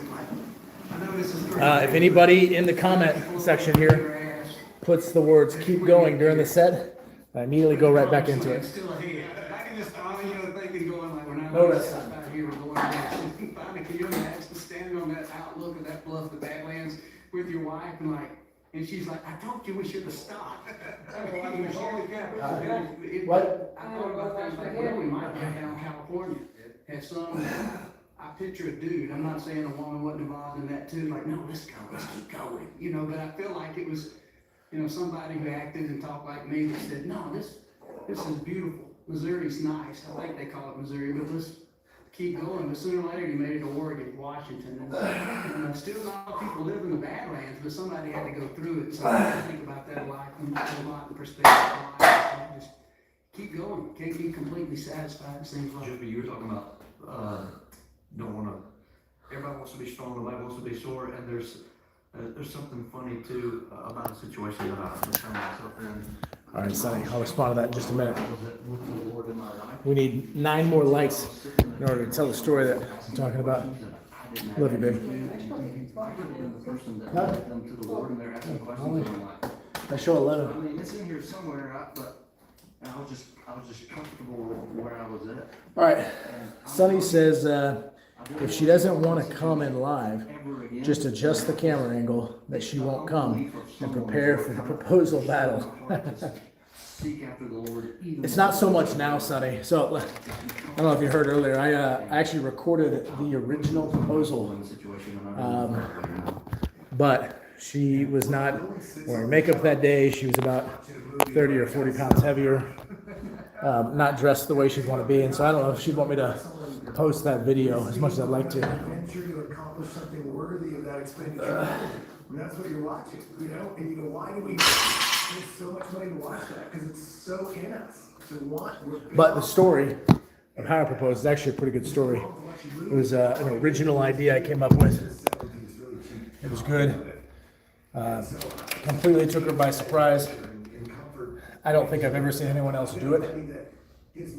if anybody in the comment section here puts the words keep going during the set, I immediately go right back into it. No rest time. Can you imagine standing on that outlook of that bluff, the Badlands, with your wife and she's like, I told you we should have stopped. What? I thought about that, like, well, we might be down in California. Had some, I picture a dude, I'm not saying a woman wasn't involved in that too, like, no, let's keep going. You know, but I feel like it was, you know, somebody who acted and talked like me that said, no, this is beautiful. Missouri's nice. I think they call it Missouri, but let's keep going. But sooner or later, you made it to Oregon, Washington, and still not a lot of people live in the Badlands, but somebody had to go through it. So I think about that a lot in perspective of life. So just keep going. Can't be completely satisfied. It seems like. Jimmy, you were talking about don't want to. Everybody wants to be strong. Nobody wants to be sore, and there's something funny too about a situation that I found myself in. All right, Sonny, I'll respond to that in just a minute. We need 9 more likes in order to tell the story that I'm talking about. Love you, baby. Huh? I show 11. I mean, it's in here somewhere, but I was just comfortable where I was at. All right, Sonny says if she doesn't want to come in live, just adjust the camera angle that she won't come and prepare for the proposal battle. It's not so much now, Sonny. So I don't know if you heard earlier, I actually recorded the original proposal, but she was not wearing makeup that day. She was about 30 or 40 pounds heavier, not dressed the way she'd want to be. And so I don't know if she'd want me to post that video as much as I'd like to. I'm sure you accomplish something worthy of that expenditure. And that's what you're watching, you know? And you know, why do we spend so much money to watch that? Because it's so in us to want. But the story of how I proposed is actually a pretty good story. It was an original idea I came up with. It was good. Completely took her by surprise. I don't think I've ever seen anyone else do it. It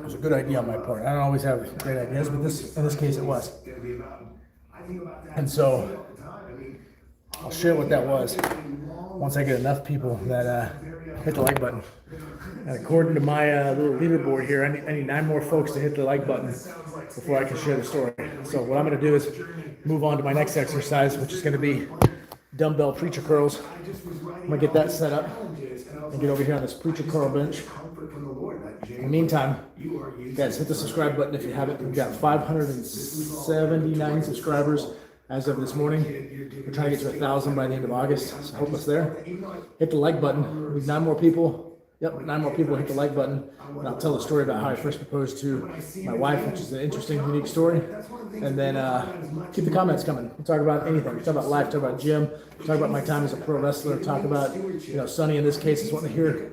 was a good idea on my part. I don't always have great ideas, but in this case it was. And so I'll share what that was once I get enough people that hit the like button. And according to my little leaderboard here, I need 9 more folks to hit the like button before I can share the story. So what I'm going to do is move on to my next exercise, which is going to be dumbbell preacher curls. I'm going to get that set up and get over here on this preacher curl bench. In the meantime, guys, hit the subscribe button if you haven't. We've got 579 subscribers. as of this morning. We're trying to get to 1,000 by the end of August, so hope us there. Hit the like button. We have 9 more people. Yep, 9 more people hit the like button. And I'll tell the story about how I first proposed to my wife, which is an interesting, unique story. And then keep the comments coming. We'll talk about anything. We'll talk about life, talk about gym, talk about my time as a pro wrestler, talk about, Sonny in this case is wanting to hear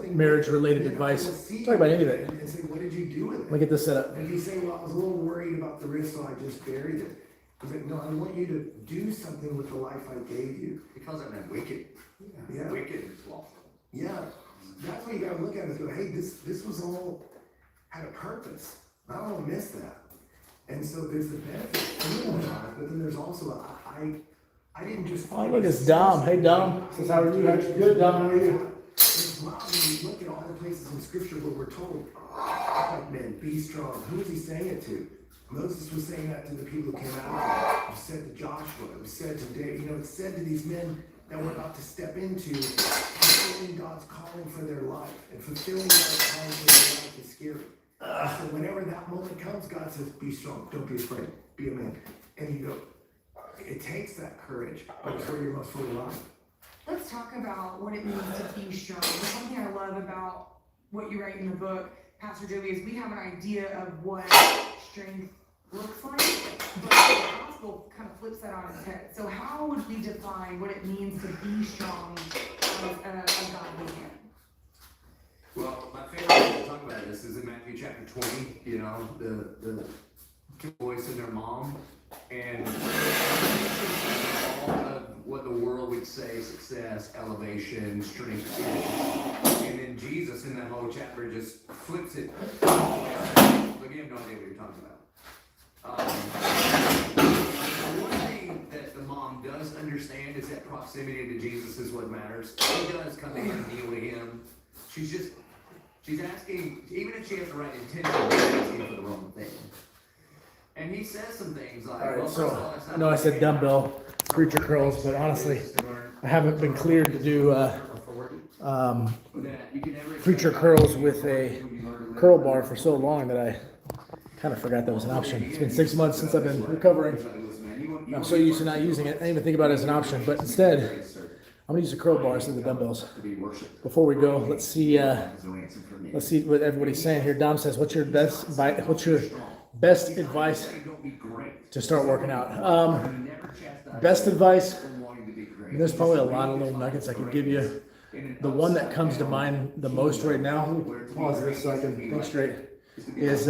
marriage-related advice. Talk about any of it. And say, what did you do with it? Let me get this set up. And he's saying, well, I was a little worried about the risk, so I just buried it. I was like, no, I want you to do something with the life I gave you. Because I'm that wicked. Yeah. Wicked is lawful. Yeah. That's what you gotta look at it and go, hey, this was all had a purpose. I don't wanna miss that. And so there's the benefit of life, but then there's also I didn't just. Oh, look, it's Dom. Hey, Dom. Says, how are you? Good, Dom. How are you? It's wild when you look at all the places in scripture where we're told, like men, be strong. Who was he saying it to? Moses was saying that to the people who came out. It was said to Joshua. It was said to David. It's said to these men that we're about to step into fulfilling God's calling for their life. And fulfilling God's calling for their life is scary. So whenever that moment comes, God says, be strong. Don't be afraid. Be a man. And you go, it takes that courage, but it's where you're most fully alive. Let's talk about what it means to be strong. There's something I love about what you write in the book, Pastor Joey, is we have an idea of what strength looks like, but the gospel kind of flips that on its head. So how would we define what it means to be strong as a godly man? Well, my favorite way to talk about this is in Matthew chapter 20, the voice of their mom, and all of what the world would say, success, elevation, strength is. And then Jesus in that whole chapter just flips it. Like you have no idea what you're talking about. One thing that the mom does understand is that proximity to Jesus is what matters. She does come in and kneel to him. She's asking, even if she has the right intention, she's asking for the wrong thing. And he says some things like, All right, so I know I said dumbbell preacher curls, but honestly, I haven't been cleared to do preacher curls with a curl bar for so long that I kind of forgot that was an option. It's been 6 months since I've been recovering. I'm so used to not using it. I didn't even think about it as an option, but instead, I'm gonna use the curl bars and the dumbbells. Before we go, let's see what everybody's saying here. Dom says, "What's your best advice to start working out?" Best advice. There's probably a lot of little nuggets I could give you. The one that comes to mind the most right now, let me pause this so I can think straight, is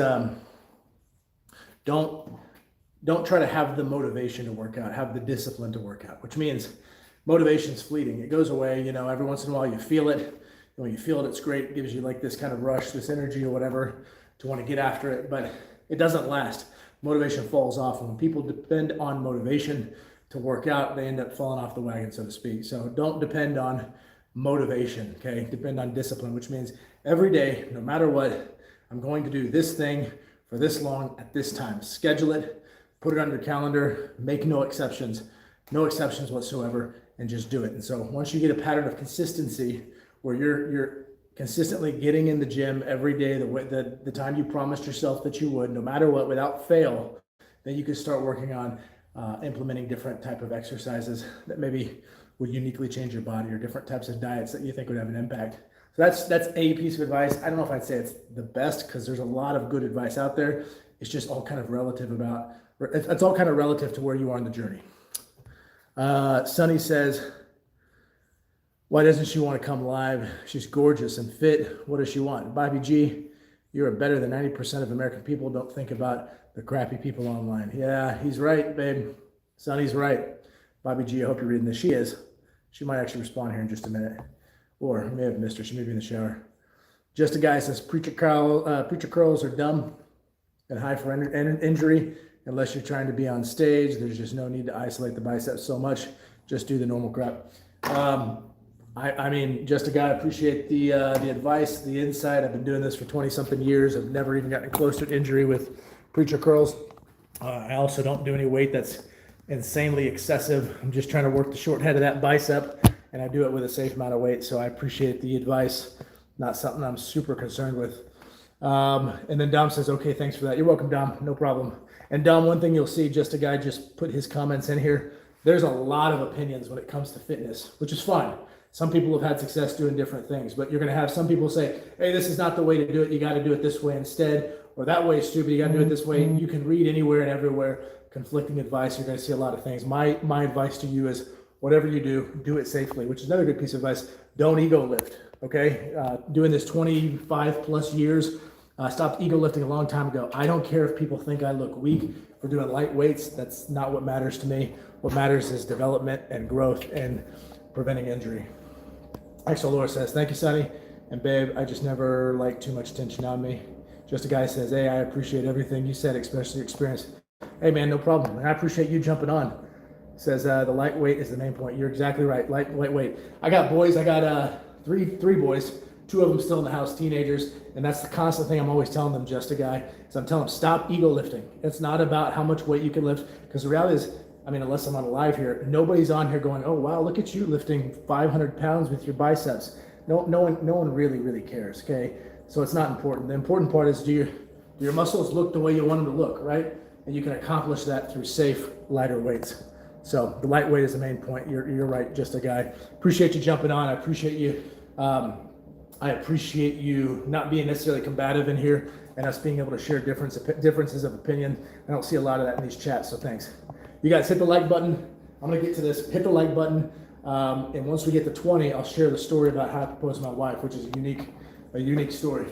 don't try to have the motivation to work out, have the discipline to work out, which means motivation's fleeting. It goes away, every once in a while you feel it. When you feel it, it's great. It gives you like this kind of rush, this energy or whatever to want to get after it, but it doesn't last. Motivation falls off. And when people depend on motivation to work out, they end up falling off the wagon, so to speak. So don't depend on motivation, okay? Depend on discipline, which means every day, no matter what, I'm going to do this thing for this long at this time. Schedule it, put it on your calendar, make no exceptions whatsoever, and just do it. And so once you get a pattern of consistency where you're consistently getting in the gym every day, the time you promised yourself that you would, no matter what, without fail, then you can start working on implementing different type of exercises that maybe would uniquely change your body, or different types of diets that you think would have an impact. So that's a piece of advice. I don't know if I'd say it's the best, because there's a lot of good advice out there. It's just all kind of relative it's all kind of relative to where you are in the journey. Sunny says, why doesn't she want to come live? She's gorgeous and fit. What does she want? Bobby G, you're better than 90% of American people. Don't think about the crappy people online. Yeah, he's right, babe. Sunny's right. Bobby G, I hope you're reading this. She is. She might actually respond here in just a minute. Or I may have missed her. She may be in the shower. Just a guy says, preacher curls are dumb and high for injury. Unless you're trying to be on stage, there's just no need to isolate the biceps so much. Just do the normal crap. I mean, just a guy, appreciate the advice, the insight. I've been doing this for 20-something years. I've never even gotten close to an injury with preacher curls. I also don't do any weight that's insanely excessive. I'm just trying to work the short head of that bicep, and I do it with a safe amount of weight. So I appreciate the advice. Not something I'm super concerned with. And then Dom says, okay, thanks for that. You're welcome, Dom. No problem. And Dom, one thing you'll see, just a guy just put his comments in here. There's a lot of opinions when it comes to fitness, which is fine. Some people have had success doing different things, but you're going to have some people say, hey, this is not the way to do it. You got to do it this way instead, or that way is stupid. You got to do it this way. You can read anywhere and everywhere conflicting advice. You're going to see a lot of things. My advice to you is whatever you do it safely, which is another good piece of advice. Don't ego lift. Okay. Doing this 25 plus years, stopped ego lifting a long time ago. I don't care if people think I look weak for doing light weights. That's not what matters to me. What matters is development and growth and preventing injury. Axel Laura says, thank you, Sonny. And babe, I just never like too much attention on me. Just a guy says, hey, I appreciate everything you said, especially your experience. Hey man, no problem. And I appreciate you jumping on. Says the lightweight is the main point. You're exactly right. Lightweight. I got boys. I got three boys. 2 of them still in the house, teenagers, and that's the constant thing I'm always telling them. Just a guy. So I'm telling them, stop ego lifting. It's not about how much weight you can lift, because the reality is, I mean, unless I'm on live here, nobody's on here going, oh wow, look at you lifting 500 pounds with your biceps. No one really cares. Okay, so it's not important. The important part is, do your muscles look the way you want them to look, right? And you can accomplish that through safe, lighter weights. So the lightweight is the main point. You're right, just a guy. Appreciate you jumping on. I appreciate you. I appreciate you not being necessarily combative in here and us being able to share differences of opinion. I don't see a lot of that in these chats, so thanks. You guys hit the like button. I'm gonna get to this. Hit the like button, and once we get to 20, I'll share the story about how I proposed to my wife, which is a unique story.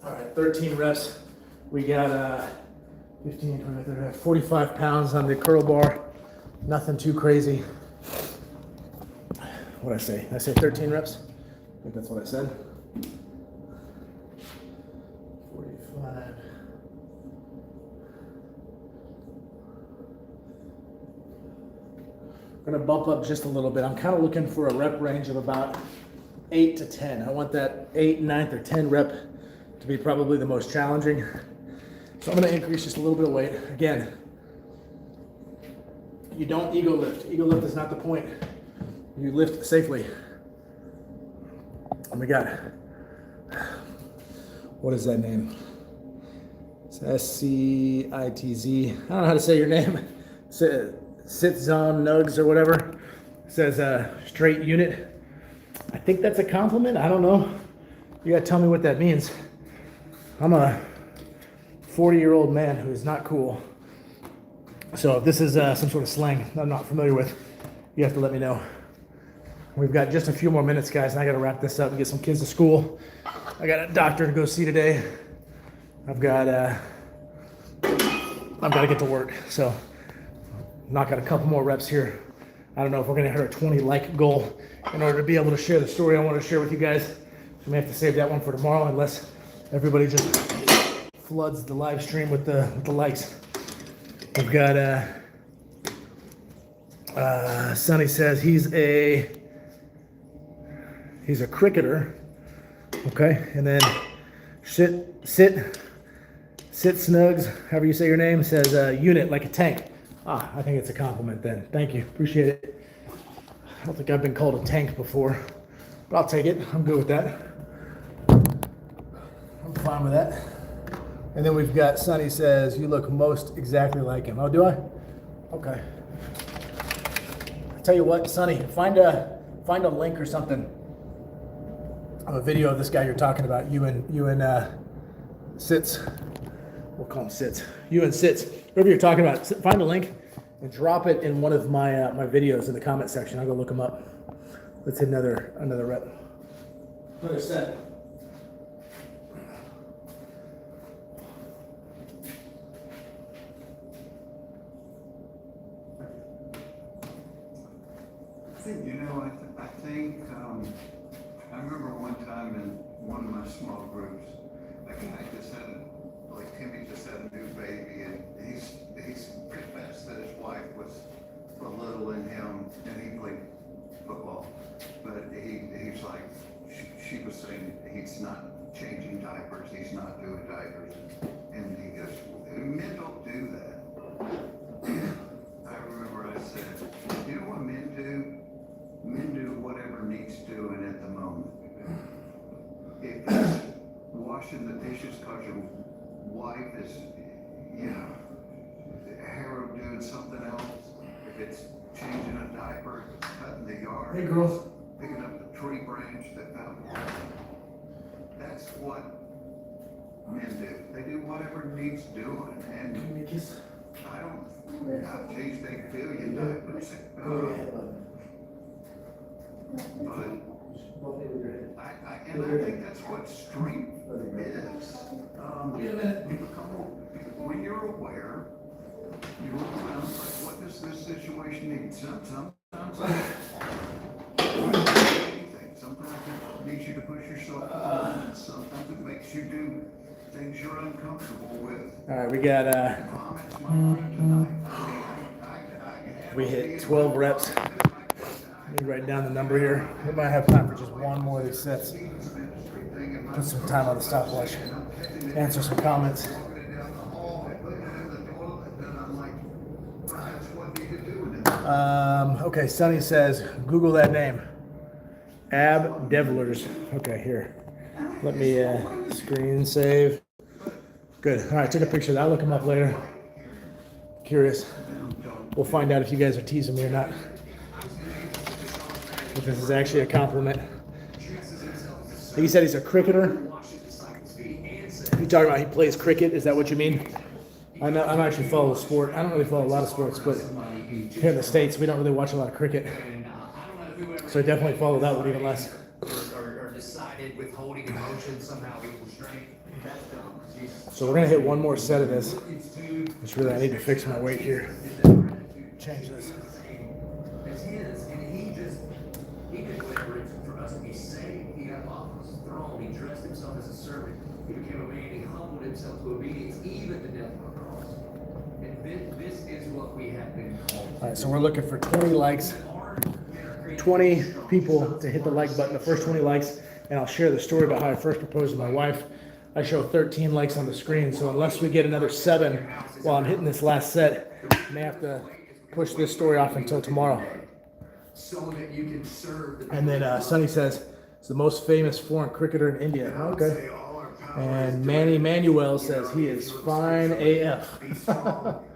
All right, 13 reps. We got 15, 20, 30, 45 pounds on the curl bar. Nothing too crazy. What did I say? Did I say 13 reps? I think that's what I said. 45. I'm gonna bump up just a little bit. I'm kind of looking for a rep range of about 8 to 10. I want that 8th, 9th, or 10 rep to be probably the most challenging. So I'm gonna increase just a little bit of weight. Again, you don't ego lift. Ego lift is not the point. You lift safely. And we got, what is that name? It's S-C-I-T-Z. I don't know how to say your name. Sitzon Nugs or whatever. It says straight unit. I think that's a compliment. I don't know. You gotta tell me what that means. I'm a 40-year-old man who is not cool. So if this is some sort of slang I'm not familiar with, you have to let me know. We've got just a few more minutes, guys, and I got to wrap this up and get some kids to school. I got a doctor to go see today. I've got to get to work. So knock out a couple more reps here. I don't know if we're going to hit our 20 like goal in order to be able to share the story I want to share with you guys. So we may have to save that one for tomorrow unless everybody just floods the live stream with the likes. We've got Sonny says he's a cricketer. Okay, and then sit Snugs, however you say your name, says unit like a tank. I think it's a compliment then. Thank you, appreciate it. I don't think I've been called a tank before, but I'll take it. I'm good with that. I'm fine with that. And then we've got Sonny says, you look most exactly like him. Oh, do I? Okay. I'll tell you what, Sonny, find a link or something of a video of this guy you're talking about. You and Sitz. We'll call him Sitz. You and Sitz. Whoever you're talking about, find a link and drop it in one of my my videos in the comment section. I'll go look them up. Let's hit another rep. Another set. I think, I remember one time in one of my small groups, a guy just had, like Timmy just had a new baby, and he's confessed that his wife was belittling him, and he played football, but he's like, she was saying he's not changing diapers, he's not doing diapers, and he goes, men don't do that. I remember I said, you know what men do? Men do whatever needs doing at the moment. If it's washing the dishes because your wife is, Harold doing something else, if it's changing a diaper, if it's cutting the yard, Hey, girls. picking up the tree branch that fell. That's what men do. They do whatever needs doing, and Give me a kiss. I've changed 8 billion diapers. But I think that's what strength is. When you're aware, you look around like, what does this situation need? Sometimes anything. Sometimes it needs you to push yourself forward. Sometimes it makes you do things you're uncomfortable with. All right, we got we hit 12 reps. Let me write down the number here. We might have time for just one more of these sets. Put some time on the stopwatch. Answer some comments. Okay, Sonny says, Google that name. Ab Devlers. Okay, here. Let me screen save. Good. All right, took a picture of that. I'll look them up later. Curious. We'll find out if you guys are teasing me or not. If this is actually a compliment. He said he's a cricketer. You talking about he plays cricket? Is that what you mean? I'm actually follow the sport. I don't really follow a lot of sports, but here in the States, we don't really watch a lot of cricket. So I definitely follow that one even less. Or decided withholding emotion somehow equals strength. So we're gonna hit one more set of this. Just really, I need to fix my weight here. Change this. It's his, and he did whatever it took for us to be saved. He got off his throne, he dressed himself as a servant, he became a man, he humbled himself to obedience, even the death of the cross. And this is what we have been called. All right, so we're looking for 20 likes. 20 people to hit the like button, the first 20 likes, and I'll share the story about how I first proposed to my wife. I show 13 likes on the screen, so unless we get another 7 while I'm hitting this last set, I may have to push this story off until tomorrow. So that you can serve the And then Sonny says, it's the most famous foreign cricketer in India. Okay. And Manny Manuel says he is fine AF. All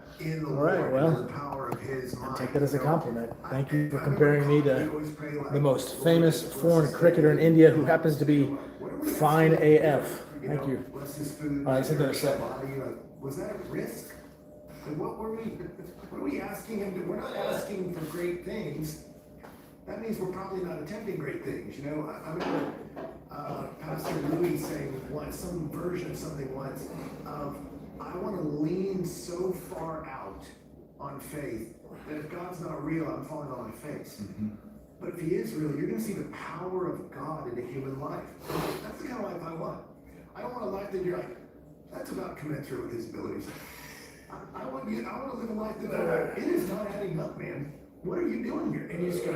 right, well, I take that as a compliment. Thank you for comparing me to the most famous foreign cricketer in India who happens to be fine AF. Thank you. All right, let's hit another set. Was that a risk? And what were we asking him to? We're not asking for great things. That means we're probably not attempting great things. You know, I remember Pastor Louis saying once, some version of something once, of I want to lean so far out on faith that if God's not real, I'm falling on my face. Mm-hmm. But if he is real, you're going to see the power of God in a human life. That's the kind of life I want. I don't want a life that you're like, that's about commensurate with his abilities. I want to live a life that it is not adding up, man. What are you doing here? And you just go,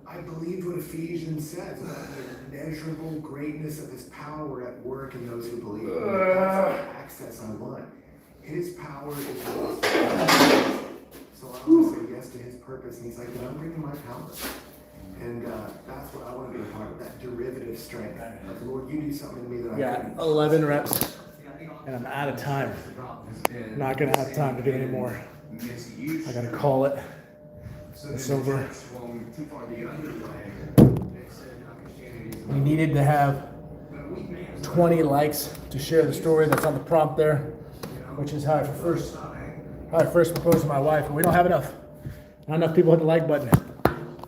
I believe what Ephesians says about the immeasurable greatness of his power at work in those who believe. That's the access I want. His power is yours. So I want to say yes to his purpose. And he's like, I'm bringing my power. And that's what I want to be a part of, that derivative strength. Like, Lord, you do something to me that I got 11 reps. and I'm out of time. I'm not gonna have time to do any more. I gotta call it. It's over. We needed to have 20 likes to share the story that's on the prompt there, which is how I first proposed to my wife. But we don't have enough. Not enough people hit the like button.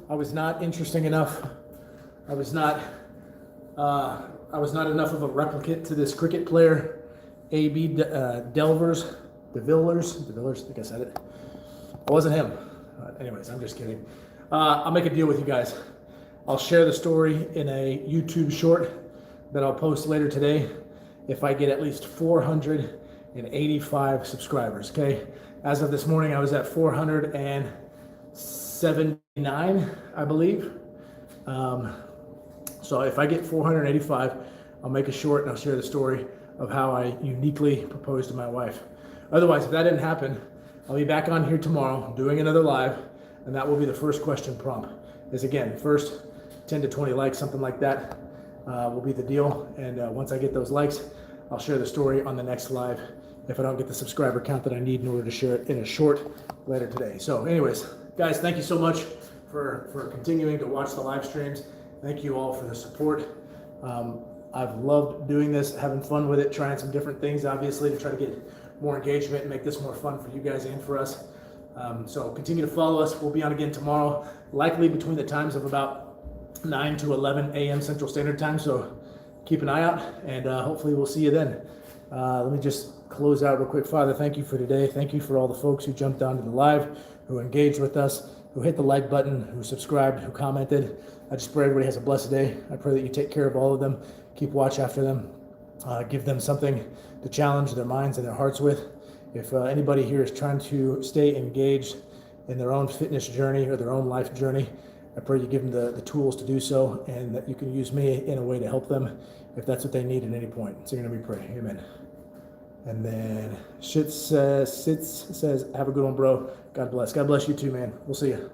I was not interesting enough. I was not enough of a replicant to this cricket player, A.B. DeVillers. I think I said it. I wasn't him. Anyways, I'm just kidding. I'll make a deal with you guys. I'll share the story in a YouTube short that I'll post later today if I get at least 485 subscribers, okay? As of this morning, I was at 479, I believe. So if I get 485, I'll make a short and I'll share the story of how I uniquely proposed to my wife. Otherwise, if that didn't happen, I'll be back on here tomorrow doing another live, and that will be the first question prompt. Is again, first 10 to 20 likes, something like that, will be the deal. And once I get those likes, I'll share the story on the next live if I don't get the subscriber count that I need in order to share it in a short later today. So anyways, guys, thank you so much for continuing to watch the live streams. Thank you all for the support. I've loved doing this, having fun with it, trying some different things, obviously, to try to get more engagement and make this more fun for you guys and for us. So continue to follow us. We'll be on again tomorrow, likely between the times of about 9 to 11 a.m. Central Standard Time. So keep an eye out, and hopefully we'll see you then. Let me just close out real quick. Father, thank you for today. Thank you for all the folks who jumped onto the live, who engaged with us, who hit the like button, who subscribed, who commented. I just pray everybody has a blessed day. I pray that you take care of all of them. Keep watch after them. Give them something to challenge their minds and their hearts with. If anybody here is trying to stay engaged in their own fitness journey or their own life journey, I pray you give them the tools to do so, and that you can use me in a way to help them if that's what they need at any point. So you're going to be praying. Amen. And then Sitz says, have a good one, bro. God bless. God bless you too, man. We'll see you.